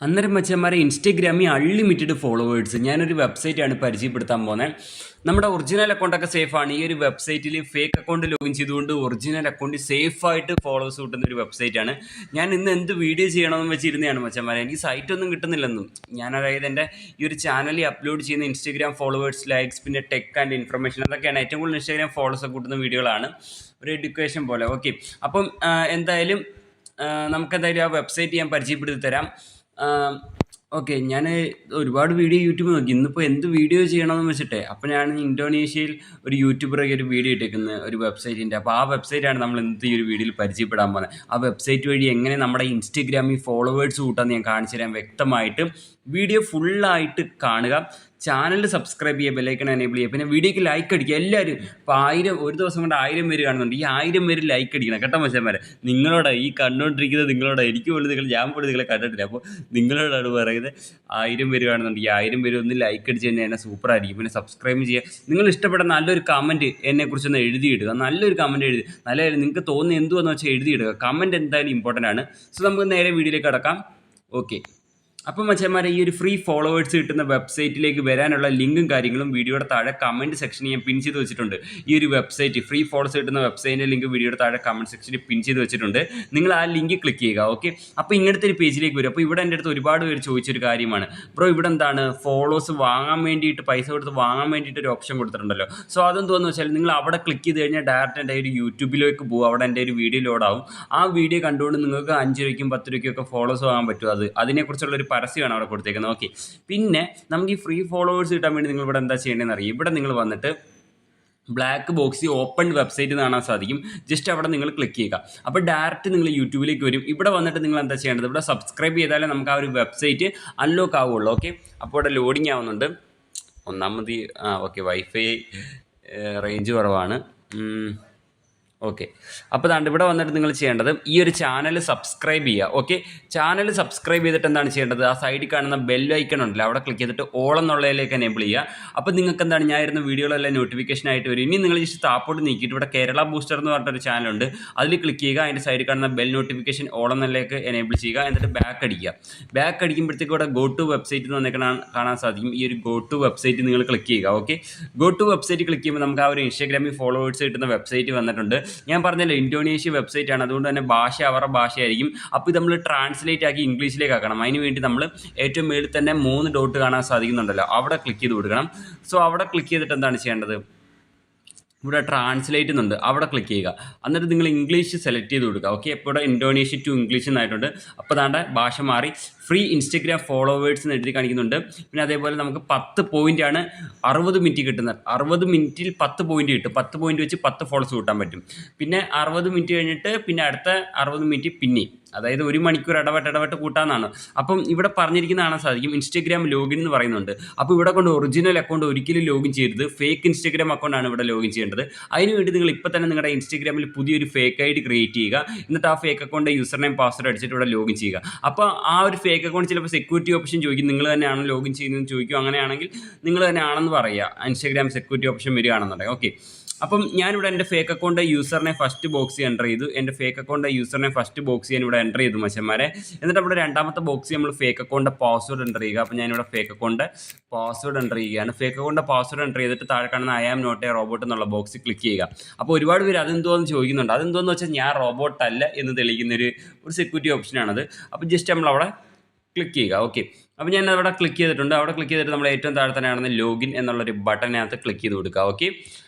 അന്നേരം മച്ചന്മാരെ ഇൻസ്റ്റഗ്രാമിൽ അൺലിമിറ്റഡ് ഫോളോവേഴ്സ് ഞാനൊരു വെബ്സൈറ്റാണ് പരിചയപ്പെടുത്താൻ പോകുന്നത്. നമ്മുടെ ഒറിജിനൽ അക്കൗണ്ടൊക്കെ സേഫാണ്. ഈ ഒരു വെബ്സൈറ്റിൽ ഫേക്ക് അക്കൗണ്ട് ലോഗിൻ ചെയ്തുകൊണ്ട് ഒറിജിനൽ അക്കൗണ്ട് സേഫായിട്ട് ഫോളോവേഴ്സ് കിട്ടുന്ന ഒരു വെബ്സൈറ്റാണ്. ഞാൻ ഇന്ന് എന്ത് വീഡിയോ ചെയ്യണമെന്ന് വെച്ചിരുന്നതാണ് മച്ചന്മാരെ. എനിക്ക് സൈറ്റൊന്നും കിട്ടുന്നില്ലെന്നും. ഞാൻ അതായത് എൻ്റെ ഈ ഒരു ചാനലിൽ അപ്ലോഡ് ചെയ്യുന്ന ഇൻസ്റ്റഗ്രാം ഫോളോവേഴ്സ്, ലൈക്സ്, പിന്നെ ടെക് ആൻഡ് ഇൻഫർമേഷൻ, അതൊക്കെയാണ് ഏറ്റവും കൂടുതൽ ഇൻസ്റ്റഗ്രാം ഫോളോവേഴ്സ് കൂട്ടുന്ന വീഡിയോകളാണ്. ഒരു എഡ്യൂക്കേഷൻ പോലെ. ഓക്കെ, അപ്പം എന്തായാലും നമുക്കെന്തായാലും ആ വെബ്സൈറ്റ് ഞാൻ പരിചയപ്പെടുത്തി തരാം. ഓക്കെ, ഞാൻ ഒരുപാട് വീഡിയോ യൂട്യൂബിൽ നോക്കി. ഇന്നിപ്പോൾ എന്ത് വീഡിയോ ചെയ്യണമെന്ന് വെച്ചിട്ടേ അപ്പോൾ ഞാൻ ഇന്തോനേഷ്യയിൽ ഒരു യൂട്യൂബറൊക്കെ ഒരു വീഡിയോ ഇട്ടേക്കുന്നത് ഒരു വെബ്സൈറ്റിൻ്റെ. അപ്പോൾ ആ വെബ്സൈറ്റാണ് നമ്മൾ ഇന്നത്തെ ഈ ഒരു വീഡിയോയിൽ പരിചയപ്പെടാൻ പോകുന്നത്. ആ വെബ്സൈറ്റ് വഴി എങ്ങനെ നമ്മുടെ ഇൻസ്റ്റഗ്രാമിൽ ഫോളോവേഴ്സ് കൂട്ടാമെന്ന് ഞാൻ കാണിച്ചു തരാം വ്യക്തമായിട്ട്. വീഡിയോ ഫുള്ളായിട്ട് കാണുക. ചാനൽ സബ്സ്ക്രൈബ് ചെയ്യുക, ബെല്ലൈക്കൺ എനേബിൾ ചെയ്യുക, പിന്നെ വീഡിയോക്ക് ലൈക്ക് അടിക്കുക. എല്ലാവരും ഇപ്പോൾ ഒരു ദിവസം കൊണ്ട് 1000 പേര് കാണുന്നുണ്ട്. ഈ 1000 പേര് ലൈക്ക് അടിക്കണം കേട്ടോ മച്ചാന്മാരെ. നിങ്ങളോട് ഈ കണ്ടുകൊണ്ടിരിക്കുന്നത് നിങ്ങളോട്. എനിക്ക് പോലും ഞാൻ പോലും നിങ്ങളെ കണ്ടിട്ടില്ല. അപ്പോൾ നിങ്ങളോടാണ് പറയുന്നത്. 1000 പേര് കാണുന്നുണ്ട്. ഈ 1000 പേര് ഒന്ന് ലൈക്ക് അടിച്ച് തന്നെ എന്നെ സൂപ്പറായിരിക്കും. പിന്നെ സബ്സ്ക്രൈബ് ചെയ്യുക. നിങ്ങൾ ഇഷ്ടപ്പെട്ട നല്ലൊരു കമൻറ്റ് എന്നെക്കുറിച്ചൊന്ന് എഴുതിയിടുക. നല്ലൊരു കമൻറ്റ് എഴുതി, നല്ല നിങ്ങൾക്ക് തോന്നുന്ന എന്തുവെന്ന് വെച്ചാൽ എഴുതിയിടുക. കമൻറ്റ് എന്തായാലും ഇമ്പോർട്ടൻ്റ് ആണ്. സോ നമുക്ക് നേരെ വീഡിയോയിലേക്ക് കടക്കാം. ഓക്കെ, അപ്പം മച്ചന്മാരെ, ഈ ഒരു ഫ്രീ ഫോളോവേഴ്സ് കിട്ടുന്ന വെബ്സൈറ്റിലേക്ക് വരാനുള്ള ലിങ്കും കാര്യങ്ങളും വീഡിയോയുടെ താഴെ കമൻറ്റ് സെക്ഷനിൽ ഞാൻ പിൻ ചെയ്ത് വെച്ചിട്ടുണ്ട്. ഈ ഒരു വെബ്സൈറ്റ് ഫ്രീ ഫോളോവേഴ്സ് കിട്ടുന്ന വെബ്സൈറ്റിൻ്റെ ലിങ്ക് വീഡിയോയുടെ താഴെ കമൻറ്റ് സെക്ഷനിൽ പിൻ ചെയ്ത് വെച്ചിട്ടുണ്ട്. നിങ്ങൾ ആ ലിങ്ക് ക്ലിക്ക് ചെയ്യുക. ഓക്കെ, അപ്പോൾ ഇങ്ങനത്തെ ഒരു പേജിലേക്ക് വരും. അപ്പോൾ ഇവിടെ എൻ്റെ അടുത്ത് ഒരുപാട് പേര് ചോദിച്ചൊരു കാര്യമാണ്, ബ്രോ ഇവിടെ എന്താണ് ഫോളോവേഴ്സ് വാങ്ങാൻ വേണ്ടിയിട്ട്, പൈസ കൊടുത്ത് വാങ്ങാൻ വേണ്ടിയിട്ട് ഒരു ഓപ്ഷൻ കൊടുത്തിട്ടുണ്ടല്ലോ. സോ അതെന്തോന്ന് വെച്ചാൽ നിങ്ങൾ അവിടെ ക്ലിക്ക് ചെയ്ത് കഴിഞ്ഞാൽ ഡയറക്റ്റ് എൻ്റെ ഒരു യൂട്യൂബിലേക്ക് പോകും. അവിടെ എൻ്റെ ഒരു വീഡിയോ ലോഡാവും. ആ വീഡിയോ കണ്ടുകൊണ്ട് നിങ്ങൾക്ക് 5 രൂപയ്ക്കും 10 രൂപയ്ക്കും ഒക്കെ ഫോളോവേഴ്സ് വാങ്ങാൻ പറ്റും. അതിനെക്കുറിച്ചുള്ളൊരു പരസ്യമാണ് അവിടെ കൊടുത്തേക്കുന്നത്. ഓക്കെ, പിന്നെ നമുക്ക് ഈ ഫ്രീ ഫോളോവേഴ്സ് കിട്ടാൻ വേണ്ടി നിങ്ങൾ ഇവിടെ എന്താ ചെയ്യേണ്ടതെന്ന് അറിയാം. ഇവിടെ നിങ്ങൾ വന്നിട്ട് ബ്ലാക്ക് ബോക്സ് ഓപ്പൺ വെബ്സൈറ്റ് കാണാൻ സാധിക്കും. ജസ്റ്റ് അവിടെ നിങ്ങൾ ക്ലിക്ക് ചെയ്യുക. അപ്പോൾ ഡയറക്റ്റ് നിങ്ങൾ യൂട്യൂബിലേക്ക് വരും. ഇവിടെ വന്നിട്ട് നിങ്ങൾ എന്താ ചെയ്യേണ്ടത്, ഇവിടെ സബ്സ്ക്രൈബ് ചെയ്താലേ നമുക്ക് ആ ഒരു വെബ്സൈറ്റ് അൺലോക്ക് ആവുള്ളൂ. ഓക്കെ, അപ്പോൾ ഇവിടെ ലോഡിങ് ആവുന്നുണ്ട്. ഒന്നാമത് ഓക്കെ, വൈഫൈ റേഞ്ച് കുറവാണ്. ഓക്കെ, അപ്പോൾ അതാണ്ട് ഇവിടെ വന്നിട്ട് നിങ്ങൾ ചെയ്യേണ്ടത് ഈ ഒരു ചാനൽ സബ്സ്ക്രൈബ് ചെയ്യുക. ഓക്കെ, ചാനൽ സബ്സ്ക്രൈബ് ചെയ്തിട്ട് എന്താണ് ചെയ്യേണ്ടത്, ആ സൈഡിൽ കാണുന്ന ബെൽ ഐക്കൺ ഉണ്ടല്ലോ, അവിടെ ക്ലിക്ക് ചെയ്തിട്ട് ഓൾ എന്നുള്ളതിലേക്ക് എനേബിൾ ചെയ്യുക. അപ്പോൾ നിങ്ങൾക്ക് എന്താണ്, ഞാൻ ഇരുന്ന വീഡിയോകളെല്ലാം നോട്ടിഫിക്കേഷൻ ആയിട്ട് വരും. ഇനി നിങ്ങൾ ജസ്റ്റ് താപ്പോട്ട് നീക്കിയിട്ട് ഇവിടെ കേരള ബൂസ്റ്റർ എന്ന് പറഞ്ഞിട്ടൊരു ചാനലുണ്ട്, അതിൽ ക്ലിക്ക് ചെയ്യുക. അതിൻ്റെ സൈഡിൽ കാണുന്ന ബെൽ നോട്ടിഫിക്കേഷൻ ഓൾ എന്നതിലേക്ക് എനേബിൾ ചെയ്യുക. എന്നിട്ട് ബാക്ക് അടിക്കുക. ബാക്ക് അടിക്കുമ്പോഴത്തേക്ക് ഇവിടെ ഗോ ടു വെബ്സൈറ്റ് എന്ന് വന്നേക്കാൻ കാണാൻ സാധിക്കും. ഈ ഒരു ഗോ ടു വെബ്സൈറ്റ് നിങ്ങൾ ക്ലിക്ക് ചെയ്യുക. Okay, go to website click ചെയ്യുമ്പോൾ നമുക്ക് ആ ഒരു ഇൻസ്റ്റാഗ്രാമിൽ ഫോളോവേഴ്സ് കിട്ടുന്ന വെബ്സൈറ്റ് വന്നിട്ടുണ്ട്. ഞാൻ പറഞ്ഞല്ലോ ഇന്തോനേഷ്യ വെബ്സൈറ്റ് ആണ്, അതുകൊണ്ട് തന്നെ ഭാഷ അവരുടെ ഭാഷയായിരിക്കും. അപ്പോൾ ഇത് നമ്മൾ ട്രാൻസ്ലേറ്റ് ആക്കി ഇംഗ്ലീഷിലേക്ക് ആക്കണം. അതിന് വേണ്ടി നമ്മൾ ഏറ്റവും മേളിൽ തന്നെ 3 ഡോട്ട് കാണാൻ സാധിക്കുന്നുണ്ടല്ലോ, അവിടെ ക്ലിക്ക് ചെയ്ത് കൊടുക്കണം. സോ അവിടെ ക്ലിക്ക് ചെയ്തിട്ട് എന്താണ് ചെയ്യേണ്ടത്, ഇവിടെ ട്രാൻസ്ലേറ്റ് എന്നുണ്ട്, അവിടെ ക്ലിക്ക് ചെയ്യുക. എന്നിട്ട് നിങ്ങൾ ഇംഗ്ലീഷ് സെലക്ട് ചെയ്ത് കൊടുക്കുക. ഓക്കെ, ഇപ്പോൾ ഇവിടെ ഇന്തോനേഷ്യ ടു ഇംഗ്ലീഷ് എന്നായിട്ടുണ്ട്. അപ്പോൾ അതാണ്ട് ഭാഷ മാറി ഫ്രീ ഇൻസ്റ്റഗ്രാം ഫോളോവേഴ്സ് എന്ന് എഴുതി കാണിക്കുന്നുണ്ട്. പിന്നെ അതേപോലെ നമുക്ക് 10 പോയിൻ്റാണ് 60 മിനിറ്റ് കിട്ടുന്നത്. 60 മിനിറ്റിൽ 10 പോയിൻ്റ് കിട്ടും. 10 പോയിൻ്റ് വെച്ച് 10 ഫോളോസ് കൂട്ടാൻ പറ്റും. പിന്നെ 60 മിനിറ്റ് കഴിഞ്ഞിട്ട് പിന്നെ അടുത്ത 60 മിനിറ്റ് പിന്നെയും, അതായത് 1 മണിക്കൂർ ഇടവിട്ട് കൂട്ടാമെന്നാണ്. അപ്പം ഇവിടെ പറഞ്ഞിരിക്കുന്ന കാണാൻ സാധിക്കും ഇൻസ്റ്റഗ്രാം ലോഗിൻ എന്ന് പറയുന്നുണ്ട്. അപ്പോൾ ഇവിടെ കൊണ്ട് ഒറിജിനൽ അക്കൗണ്ട് ഒരിക്കലും ലോഗിൻ ചെയ്യരുത്. ഫേക്ക് ഇൻസ്റ്റഗ്രാം അക്കൗണ്ടാണ് ഇവിടെ ലോഗിൻ ചെയ്യേണ്ടത്. അതിനുവേണ്ടി നിങ്ങൾ ഇപ്പോൾ തന്നെ നിങ്ങളുടെ ഇൻസ്റ്റഗ്രാമിൽ പുതിയൊരു ഫേക്ക് ഐ ഡി ക്രിയേറ്റ് ചെയ്യുക. എന്നിട്ട് ആ fake account user name password അടിച്ചിട്ട് ഇവിടെ ലോഗിൻ ചെയ്യുക. അപ്പോൾ ആ ഒരു ഫേക്ക് അക്കൗണ്ട് ചിലപ്പോൾ സെക്യൂരിറ്റി ഓപ്ഷൻ ചോദിക്കും, നിങ്ങൾ തന്നെയാണ് ലോഗിൻ ചെയ്യുന്നതെന്ന് ചോദിക്കും. അങ്ങനെയാണെങ്കിൽ നിങ്ങൾ തന്നെ ആണെന്ന് പറയുക. ഇൻസ്റ്റഗ്രാം സെക്യൂരിറ്റി ഓപ്ഷൻ വരികയാണെന്നുണ്ടെങ്കിൽ. ഓക്കെ, അപ്പം ഞാനിവിടെ എൻ്റെ ഫേക്ക് അക്കൗണ്ട് യൂസറിനെ ഫസ്റ്റ് ബോക്സ് എൻ്റർ ചെയ്തു. എൻ്റെ ഫേക്ക് അക്കൗണ്ട് യൂസറിനെ ഫസ്റ്റ് ബോക്സ് ഞാൻ ഇവിടെ എൻ്റർ ചെയ്തു മച്ചന്മാരെ. എന്നിട്ട് അവിടെ രണ്ടാമത്തെ ബോക്സ് നമ്മൾ ഫേക്ക് അക്കൗണ്ട് പാസ്വേഡ് എൻ്റർ ചെയ്യുക. അപ്പോൾ ഞാനിവിടെ ഫേക്ക് അക്കൗണ്ട് പാസ്വേഡ് എൻ്റർ ചെയ്യുകയാണ്. ഫേക്ക് അക്കൗണ്ട് പാസ്വേഡ് എൻ്റർ ചെയ്തിട്ട് താഴെ കാണുന്ന I am not a robot എന്നുള്ള ബോക്സ് ക്ലിക്ക് ചെയ്യുക. അപ്പോൾ ഒരുപാട് പേര് അതെന്തോന്ന് ചോദിക്കുന്നുണ്ട്. അതെന്തോന്ന് വെച്ചാൽ ഞാൻ റോബോട്ടല്ല എന്ന് തെളിയിക്കുന്നൊരു സെക്യൂരിറ്റി ഓപ്ഷനാണത്. അപ്പോൾ ജസ്റ്റ് നമ്മളവിടെ ക്ലിക്ക് ചെയ്യുക. ഓക്കെ, അപ്പോൾ ഞാൻ അവിടെ ക്ലിക്ക് ചെയ്തിട്ടുണ്ട്. അവിടെ ക്ലിക്ക് ചെയ്തിട്ട് നമ്മൾ ഏറ്റവും താഴെ തന്നെയാണെന്ന് ലോഗിൻ എന്നുള്ളൊരു ബട്ടനകത്ത് ക്ലിക്ക് ചെയ്ത് കൊടുക്കുക. ഓക്കെ,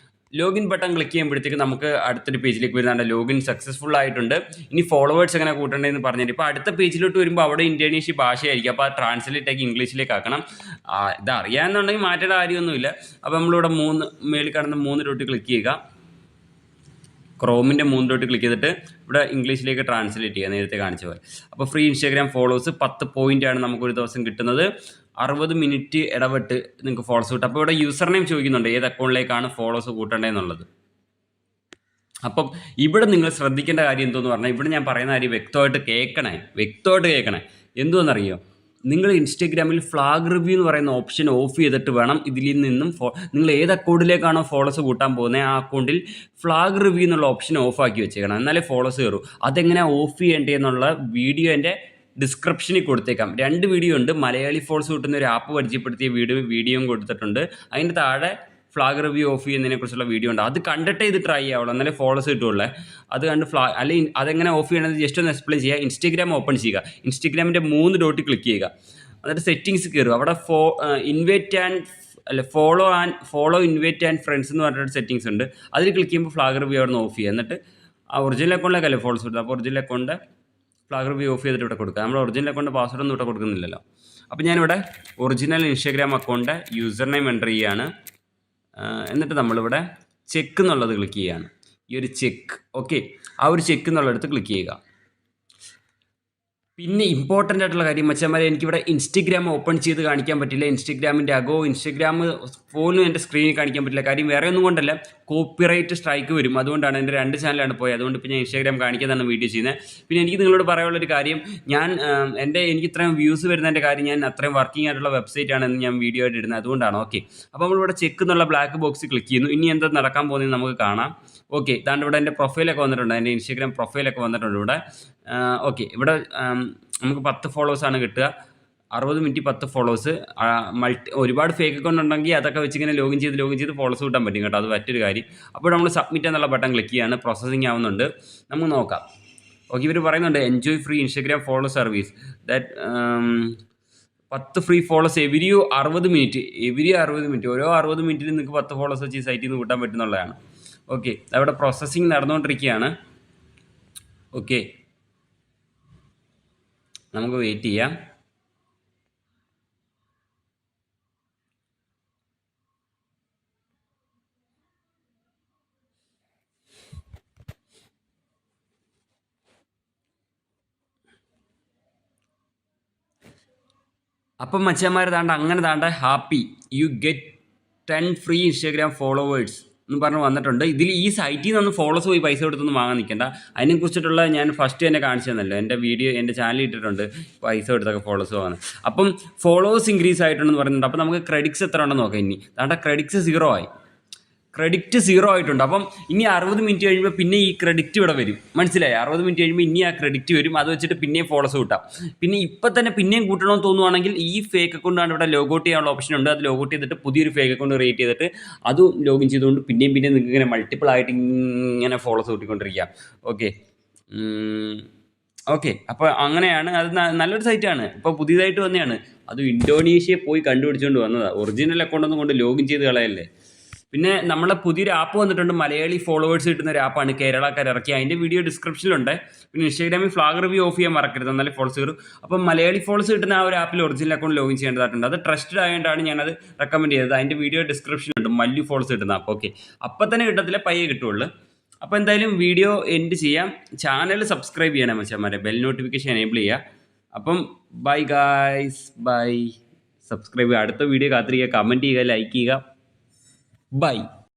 ലോഗിൻ ബട്ടൺ ക്ലിക്ക് ചെയ്യുമ്പോഴത്തേക്ക് നമുക്ക് അടുത്തൊരു പേജിലേക്ക് വരുന്നുണ്ട്. ലോഗിൻ സക്സസ്ഫുൾ ആയിട്ടുണ്ട്. ഇനി ഫോളോവേഴ്സ് എങ്ങനെ കൂട്ടേണ്ടതെന്ന് പറഞ്ഞിട്ട് ഇപ്പോൾ അടുത്ത പേജിലോട്ട് വരുമ്പോൾ അവിടെ ഇന്തോനേഷ്യ ഭാഷയായിരിക്കും. അപ്പോൾ അത് ട്രാൻസ്ലേറ്റ് ആക്കി ഇംഗ്ലീഷിലേക്ക് ആക്കണം. ഇത് അറിയാമെന്നുണ്ടെങ്കിൽ മാറ്റേണ്ട കാര്യമൊന്നുമില്ല. അപ്പോൾ നമ്മളിവിടെ മേളിൽ കാണുന്ന 3 ഡോട്ട് ക്ലിക്ക് ചെയ്യുക. ക്രോമിൻ്റെ 3 ഡോട്ട് ക്ലിക്ക് ചെയ്തിട്ട് ഇവിടെ ഇംഗ്ലീഷിലേക്ക് ട്രാൻസ്ലേറ്റ് ചെയ്യുക, നേരത്തെ കാണിച്ച പോലെ. അപ്പോൾ ഫ്രീ ഇൻസ്റ്റാഗ്രാം ഫോളോവേഴ്സ് 10 പോയിൻ്റാണ് നമുക്കൊരു ദിവസം കിട്ടുന്നത്. 60 മിനിറ്റ് ഇടവിട്ട് നിങ്ങൾക്ക് ഫോളോസ് കിട്ടും. അപ്പോൾ ഇവിടെ യൂസർ നെയിം ചോദിക്കുന്നുണ്ട് ഏത് അക്കൗണ്ടിലേക്കാണ് ഫോളോസ് കൂട്ടേണ്ടതെന്നുള്ളത്. അപ്പം ഇവിടെ നിങ്ങൾ ശ്രദ്ധിക്കേണ്ട കാര്യം എന്തോന്ന് പറഞ്ഞാൽ, ഇവിടെ ഞാൻ പറയുന്ന കാര്യം വ്യക്തമായിട്ട് കേൾക്കണേ. എന്തുവെന്നറിയോ, നിങ്ങൾ ഇൻസ്റ്റഗ്രാമിൽ ഫ്ലാഗ് റിവ്യൂ എന്ന് പറയുന്ന ഓപ്ഷൻ ഓഫ് ചെയ്തിട്ട് വേണം ഇതിൽ നിന്നും നിങ്ങൾ ഏത് അക്കൗണ്ടിലേക്കാണോ ഫോളോസ് കൂട്ടാൻ പോകുന്നത് ആ അക്കൗണ്ടിൽ ഫ്ലാഗ് റിവ്യൂ എന്നുള്ള ഓപ്ഷൻ ഓഫ് ആക്കി വെച്ചേക്കണം. എന്നാലേ ഫോളോസ് കയറൂ. അതെങ്ങനെയാണ് ഓഫ് ചെയ്യേണ്ടതെന്നുള്ള വീഡിയോ എൻ്റെ ഡിസ്ക്രിപ്ഷനിൽ കൊടുത്തേക്കാം. 2 വീഡിയോ ഉണ്ട്. മലയാളി ഫോളോസ് കിട്ടുന്ന ഒരു ആപ്പ് പരിചയപ്പെടുത്തിയ വീഡിയോയും കൊടുത്തിട്ടുണ്ട്. അതിൻ്റെ താഴെ ഫ്ലാഗ് റിവ്യൂ ഓഫ് ചെയ്യുന്നതിനെക്കുറിച്ചുള്ള വീഡിയോ ഉണ്ട്. അത് കണ്ടിട്ടേ ഇത് ട്രൈ ചെയ്യാവുള്ളൂ, എന്നാലേ ഫോളോസ് കിട്ടുള്ളൂ. അത് കണ്ട് അല്ലെങ്കിൽ അതെങ്ങനെ ഓഫ് ചെയ്യണമെന്ന് ജസ്റ്റ് ഒന്ന് എക്സ്പ്ലെയിൻ ചെയ്യുക. ഇൻസ്റ്റഗ്രാം ഓപ്പൺ ചെയ്യുക. ഇൻസ്റ്റഗ്രാമിൻ്റെ 3 ഡോട്ട് ക്ലിക്ക് ചെയ്യുക. എന്നിട്ട് സെറ്റിങ്സ് കയറുക. അവിടെ ഫോളോ ഇൻവൈറ്റ് ആൻഡ് ഫ്രണ്ട്സ് എന്ന് പറഞ്ഞിട്ട് സെറ്റിങ്സ് ഉണ്ട്. അതിൽ ക്ലിക്ക് ചെയ്യുമ്പോൾ ഫ്ലാഗ് റിവ്യൂ അവിടെ നിന്ന് ഓഫ് ചെയ്യുക. എന്നിട്ട് ആ ഒറിജിനൽ അക്കൗണ്ടിലേക്കല്ലേ ഫോളോസ് കിട്ടുക. അപ്പോൾ original account flag review of ചെയ്തിട്ട് ഇവിടെ കൊടുക്കുക. നമ്മൾ ഒറിജിനൽ അക്കൗണ്ട് പാസ്വേഡ് ഒന്നും ഇവിടെ കൊടുക്കുന്നില്ലല്ലോ. അപ്പോൾ ഞാനിവിടെ original Instagram account user name enter ചെയ്യുകയാണ്. എന്നിട്ട് നമ്മളിവിടെ ചെക്ക് എന്നുള്ളത് ക്ലിക്ക് ചെയ്യുകയാണ്. ഈ ഒരു ചെക്ക്, ഓക്കെ, ആ ഒരു ചെക്ക് എന്നുള്ളടത്ത് ക്ലിക്ക് ചെയ്യുക. പിന്നെ ഇമ്പോർട്ടൻ്റ് ആയിട്ടുള്ള കാര്യം മച്ചാന്മാരെ, എനിക്കിവിടെ ഇൻസ്റ്റഗ്രാം ഓപ്പൺ ചെയ്ത് കാണിക്കാൻ പറ്റില്ല. ഇൻസ്റ്റഗ്രാമിൻ്റെ ഇൻസ്റ്റഗ്രാം പോലും എൻ്റെ സ്ക്രീനിൽ കാണിക്കാൻ പറ്റില്ല. കാര്യം വേറെ ഒന്നും കൊണ്ടല്ല, കോപ്പിറൈറ്റ് സ്ട്രൈക്ക് വരും. അതുകൊണ്ടാണ് എൻ്റെ 2 ചാനലാണ് പോയത്. അതുകൊണ്ട് ഇപ്പോൾ ഞാൻ ഇൻസ്റ്റഗ്രാം കാണിക്കാതാണ് വീഡിയോ ചെയ്യുന്നത്. പിന്നെ എനിക്ക് നിങ്ങളോട് പറയാനുള്ളൊരു കാര്യം, എനിക്ക് ഇത്രയും വ്യൂസ് വരുന്നതിൻ്റെ കാര്യം ഞാൻ അത്രയും വർക്കിംഗ് ആയിട്ടുള്ള വെബ്സൈറ്റ് ആണെന്ന് ഞാൻ വീഡിയോ ആയിട്ട് ഇടുന്നത്. അതുകൊണ്ടാണ്. ഓക്കെ, അപ്പോൾ നമ്മളിവിടെ ചെക്ക് എന്നുള്ള ബ്ലാക്ക് ബോക്സ് ക്ലിക്ക് ചെയ്യുന്നു. ഇനി എന്താ നടക്കാൻ പോകുന്നത് നമുക്ക് കാണാം. ഓക്കെ, താണ്ട് ഇവിടെ എൻ്റെ പ്രൊഫൈലൊക്കെ വന്നിട്ടുണ്ട്. എൻ്റെ ഇൻസ്റ്റഗ്രാം പ്രൊഫൈലൊക്കെ വന്നിട്ടുണ്ട് ഇവിടെ. ഓക്കെ, ഇവിടെ നമുക്ക് 10 ഫോളോവേഴ്സാണ് കിട്ടുക. 60 മിനിറ്റ് 10 ഫോളോവേഴ്സ്. ഒരുപാട് ഫേക്ക് അക്കൗണ്ട് ഉണ്ടെങ്കിൽ അതൊക്കെ വെച്ച് ഇങ്ങനെ ലോഗിൻ ചെയ്ത് ഫോളോസ് കിട്ടാൻ പറ്റും കേട്ടോ. അത് മറ്റൊരു കാര്യം. അപ്പോൾ നമ്മൾ സബ്മിറ്റ് എന്നുള്ള ബട്ടൺ ക്ലിക്ക് ചെയ്യാണ്. പ്രോസസ്സിങ് ആവുന്നുണ്ട്. നമുക്ക് നോക്കാം. ഓക്കെ, ഇവർ പറയുന്നുണ്ട് enjoy free Instagram follow service that 10 free follows every 60 minute. ഓരോ 60 മിനിറ്റിൽ നിങ്ങൾക്ക് 10 ഫോളോസ് വെച്ച് ഈ സൈറ്റിൽ നിന്ന് കൂട്ടാൻ പറ്റുന്നുള്ളതാണ്. ഓക്കെ, അവിടെ പ്രോസസ്സിങ് നടന്നുകൊണ്ടിരിക്കുകയാണ്. ഓക്കെ, നമുക്ക് വെയിറ്റ് ചെയ്യാം. അപ്പം മച്ചന്മാർ അങ്ങനെ happy you get 10 free Instagram followers എന്ന് പറഞ്ഞ് വന്നിട്ടുണ്ട്. ഇതിൽ ഈ സൈറ്റിൽ നിന്ന് ഫോളോസ് പോയി പൈസ കൊടുത്തൊന്നും വാങ്ങാൻ നിൽക്കണ്ട. അതിനെക്കുറിച്ചിട്ടുള്ള ഞാൻ ഫസ്റ്റ് തന്നെ കാണിച്ചു തന്നല്ലോ. എൻ്റെ വീഡിയോ എൻ്റെ ചാനലിൽ ഇട്ടിട്ടുണ്ട്, പൈസ കൊടുത്തൊക്കെ ഫോളോസ് വാങ്ങുന്നത്. അപ്പം ഫോളോവേഴ്സ് ഇൻക്രീസ് ആയിട്ടുണ്ടെന്ന് പറയുന്നുണ്ട്. അപ്പോൾ നമുക്ക് ക്രെഡിറ്റ്സ് എത്ര ഉണ്ടെന്ന് നോക്കാം. ഇനി ക്രെഡിറ്റ്സ് 0 ആയി. ക്രെഡിറ്റ് 0 ആയിട്ടുണ്ട്. അപ്പം ഇനി 60 മിനിറ്റ് കഴിയുമ്പോൾ പിന്നെ ഈ ക്രെഡിറ്റ് ഇവിടെ വരും. മനസ്സിലായി? 60 മിനിറ്റ് കഴിയുമ്പോൾ ഇനി ആ ക്രെഡിറ്റ് വരും. അത് വെച്ചിട്ട് പിന്നെയും ഫോളോസ് കൂട്ടാം. പിന്നെ ഇപ്പം തന്നെ പിന്നെയും കൂട്ടണമെന്ന് തോന്നുവാണെങ്കിൽ ഈ ഫേക്ക് അക്കൗണ്ടാണ് ഇവിടെ ലോഗൗട്ട് ചെയ്യാനുള്ള ഓപ്ഷൻ ഉണ്ട്. അത് ലോഗൗട്ട് ചെയ്തിട്ട് പുതിയൊരു ഫേക്ക് അക്കൗണ്ട് ക്രിയേറ്റ് ചെയ്തിട്ട് അത് ലോഗിൻ ചെയ്തുകൊണ്ട് പിന്നെയും നിങ്ങൾക്ക് ഇങ്ങനെ മൾട്ടിപ്പിൾ ആയിട്ട് ഇങ്ങനെ ഫോളോസ് കൂട്ടിക്കൊണ്ടിരിക്കാം. ഓക്കെ, അപ്പോൾ അങ്ങനെയാണ്. അത് നല്ലൊരു സൈറ്റാണ്. ഇപ്പോൾ പുതിയതായിട്ട് വന്നതാണ്. അത് ഇന്തോനേഷ്യയിൽ പോയി കണ്ടുപിടിച്ചുകൊണ്ട് വന്നതാണ്. ഒറിജിനൽ അക്കൗണ്ടൊന്നും കൊണ്ട് ലോഗിൻ ചെയ്ത് കളയല്ലേ. പിന്നെ നമ്മളെ പുതിയൊരു ആപ്പ് വന്നിട്ടുണ്ട്. മലയാളി ഫോളോവേഴ്സ് കിട്ടുന്ന ഒരു ആപ്പാണ് കേരളക്കാർ ഇറക്കി. അതിൻ്റെ വീഡിയോ ഡിസ്ക്രിപ്ഷനിലുണ്ട്. പിന്നെ ഇൻസ്റ്റാഗ്രാമിൽ ഫ്ലാഗ് റിവ്യൂ ഓഫ് ചെയ്യാൻ മറക്കരുത്, എന്നാലും ഫോളോസ് കയറും. അപ്പം മലയാളി ഫോളോസ് കിട്ടുന്ന ആ ഒരു ആപ്പിൽ ഒറിജിനൽ അക്കൗണ്ട് ലോഗിൻ ചെയ്യേണ്ടതായിട്ടുണ്ട്. അത് ട്രസ്റ്റഡ് ആയതുകൊണ്ടാണ് ഞാനത് റെക്കമെൻഡ് ചെയ്തത്. അതിൻ്റെ വീഡിയോ ഡിസ്ക്രിപ്ഷനിലുണ്ട്. മല്ലു ഫോളോസ് കിട്ടുന്ന ആപ്പ്. ഓക്കെ, അപ്പം തന്നെ കിട്ടത്തില്ല, പയ്യെ കിട്ടുള്ളൂ. അപ്പോൾ എന്തായാലും വീഡിയോ എൻഡ് ചെയ്യാം. ചാനൽ സബ്സ്ക്രൈബ് ചെയ്യണം മച്ചാന്മാരെ, ബെൽ നോട്ടിഫിക്കേഷൻ എനേബിൾ ചെയ്യുക. അപ്പം ബൈ ഗായ്സ്, ബൈ. സബ്സ്ക്രൈബ് ചെയ്യുക. അടുത്ത വീഡിയോ കാത്തിരിക്കുക, കമൻറ്റ് ചെയ്യുക, ലൈക്ക് ചെയ്യുക. Bye.